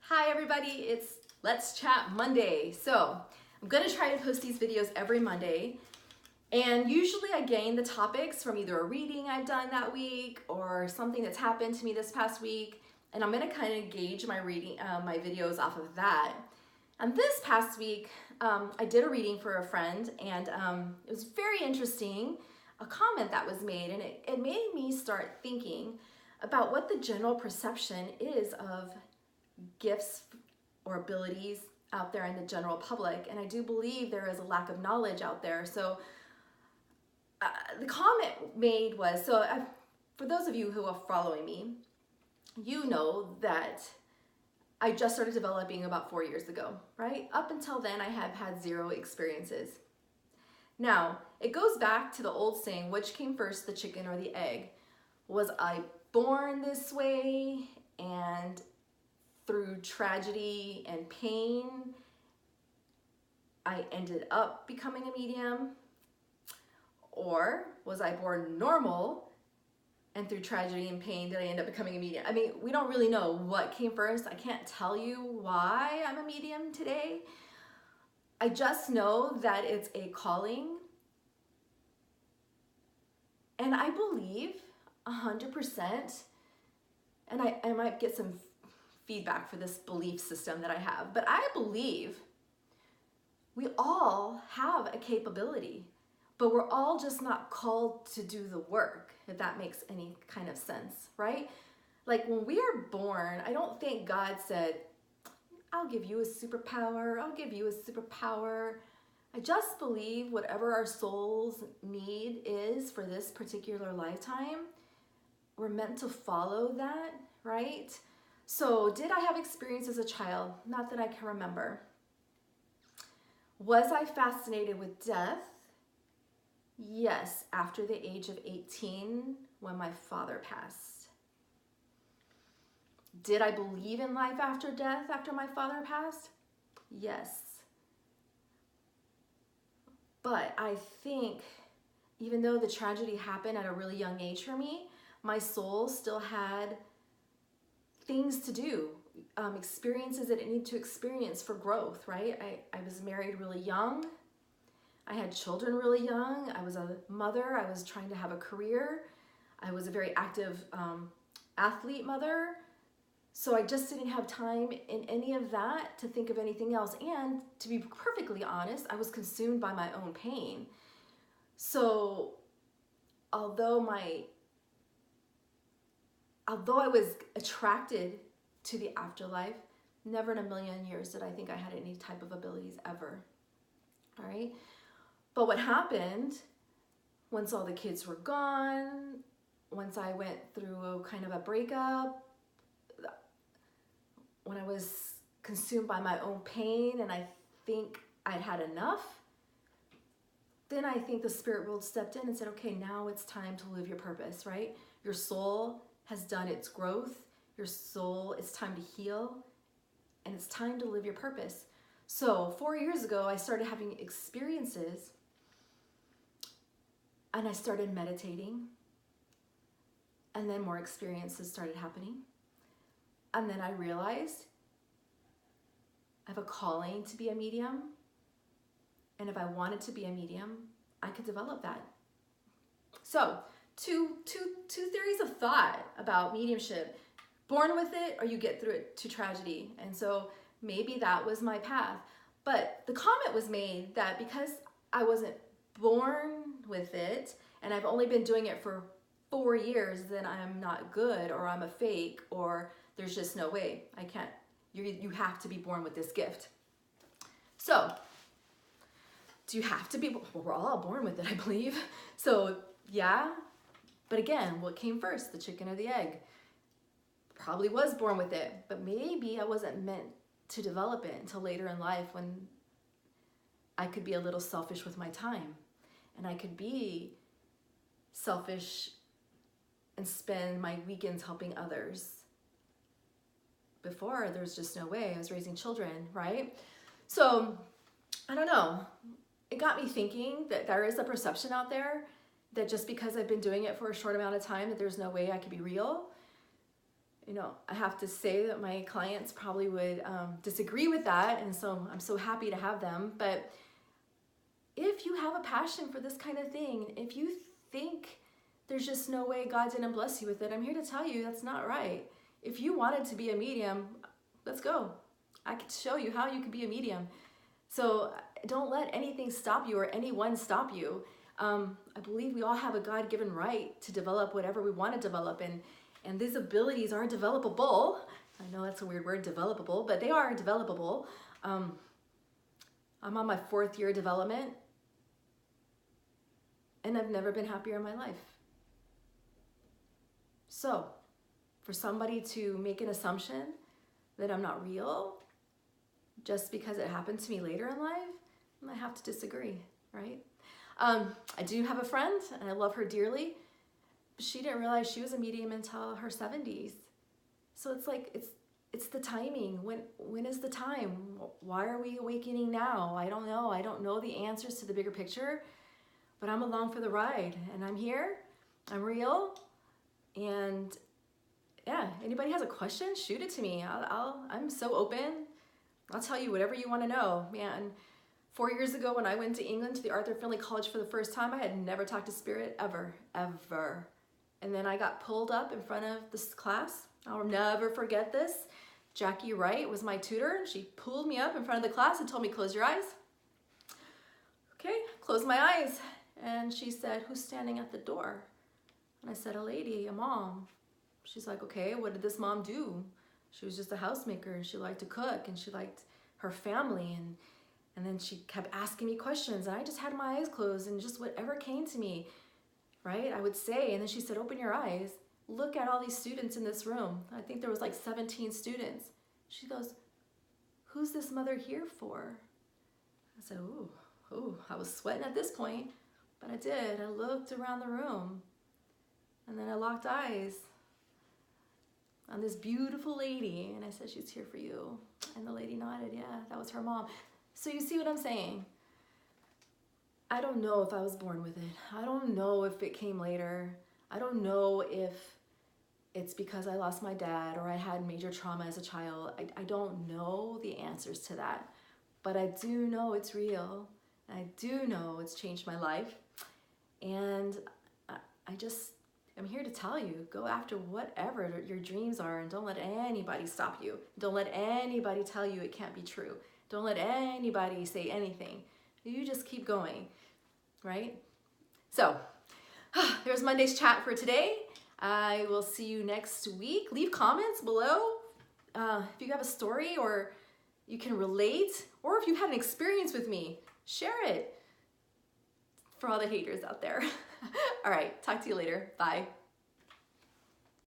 Hi everybody, it's Let's Chat Monday. So I'm gonna try to post these videos every Monday, and usually I gain the topics from either a reading I've done that week or something that's happened to me this past week, and I'm gonna kind of gauge my my videos off of that. And this past week, I did a reading for a friend, and it was very interesting, a comment that was made, and it made me start thinking about what the general perception is of gifts or abilities out there in the general public. And I do believe there is a lack of knowledge out there. So the comment made was, for those of you who are following me, you know that I just started developing about 4 years ago, right? Up until then, I have had zero experiences. Now, it goes back to the old saying, which came first, the chicken or the egg? Was I born this way and through tragedy and pain, I ended up becoming a medium? Or was I born normal and through tragedy and pain did I end up becoming a medium? I mean, we don't really know what came first. I can't tell you why I'm a medium today. I just know that it's a calling. And I believe 100%, and I might get some feedback for this belief system that I have, but I believe we all have a capability, but we're all just not called to do the work, if that makes any kind of sense, right? Like when we are born, I don't think God said, I'll give you a superpower, I'll give you a superpower. I just believe whatever our soul's need is for this particular lifetime, we're meant to follow that, right? So did I have experience as a child? Not that I can remember. Was I fascinated with death? Yes, after the age of 18 when my father passed. Did I believe in life after death after my father passed? Yes. But I think even though the tragedy happened at a really young age for me, my soul still had things to do, experiences that it needed to experience for growth, right? I was married really young. I had children really young. I was a mother. I was trying to have a career. I was a very active athlete mother. So I just didn't have time in any of that to think of anything else. And to be perfectly honest, I was consumed by my own pain. So although I was attracted to the afterlife, never in a million years did I think I had any type of abilities ever, all right? But what happened once all the kids were gone, once I went through a kind of a breakup, when I was consumed by my own pain and I think I'd had enough, then I think the spirit world stepped in and said, okay, now it's time to live your purpose, right? Your soul has done its growth. Your soul, it's time to heal, and it's time to live your purpose. So 4 years ago, I started having experiences, and I started meditating, and then more experiences started happening. And then I realized I have a calling to be a medium, and if I wanted to be a medium, I could develop that. So two theories of thought about mediumship: born with it, or you get through it to tragedy. And so maybe that was my path. But the comment was made that because I wasn't born with it and I've only been doing it for 4 years, then I'm not good, or I'm a fake, or there's just no way. I can't. You have to be born with this gift. So do you have to be? Well, we're all born with it, I believe. So yeah, but again, what came first, the chicken or the egg? Probably was born with it, but maybe I wasn't meant to develop it until later in life, when I could be a little selfish with my time, and I could be selfish and spend my weekends helping others. Before, there's just no way. I was raising children, right? So I don't know. It got me thinking that there is a perception out there that just because I've been doing it for a short amount of time, that there's no way I could be real. I have to say that my clients probably would disagree with that, and so I'm so happy to have them. But if you have a passion for this kind of thing, if you think there's just no way God didn't bless you with it, I'm here to tell you that's not right. If you wanted to be a medium, let's go. I can show you how you can be a medium. So don't let anything stop you or anyone stop you. I believe we all have a God-given right to develop whatever we want to develop, and these abilities are developable. I know that's a weird word, developable, but they are developable. I'm on my 4th year of development, and I've never been happier in my life. So for somebody to make an assumption that I'm not real just because it happened to me later in life, I have to disagree, right? I do have a friend, and I love her dearly. She didn't realize she was a medium until her 70s. So it's like, it's the timing. When is the time? Why are we awakening now? I don't know. I don't know the answers to the bigger picture, but I'm along for the ride, and I'm here. I'm real. And yeah, anybody has a question, shoot it to me. I'm so open. I'll tell you whatever you want to know. Man, 4 years ago when I went to England to the Arthur Findlay College for the first time, I had never talked to spirit ever. And then I got pulled up in front of this class. I'll never forget this. Jackie Wright was my tutor. She pulled me up in front of the class and told me, close your eyes. Okay, close my eyes. And she said, who's standing at the door? And I said, a lady, a mom. She's like, okay, what did this mom do? She was just a housemaker, and she liked to cook, and she liked her family, and then she kept asking me questions, and I just had my eyes closed, and just whatever came to me, right, I would say. And then she said, open your eyes. Look at all these students in this room. I think there was like 17 students. She goes, who's this mother here for? I said, ooh, I was sweating at this point, but I did. I looked around the room, and then I locked eyes on this beautiful lady, and I said, she's here for you. And the lady nodded, yeah, that was her mom. So you see what I'm saying? I don't know if I was born with it. I don't know if it came later. I don't know if it's because I lost my dad or I had major trauma as a child. I don't know the answers to that, but I do know it's real. I do know it's changed my life. And I'm here to tell you, go after whatever your dreams are, and don't let anybody stop you. Don't let anybody tell you it can't be true. Don't let anybody say anything. You just keep going, right? So, there's Monday's chat for today. I will see you next week. Leave comments below if you have a story or you can relate, or if you had an experience with me, share it for all the haters out there. All right, talk to you later. Bye.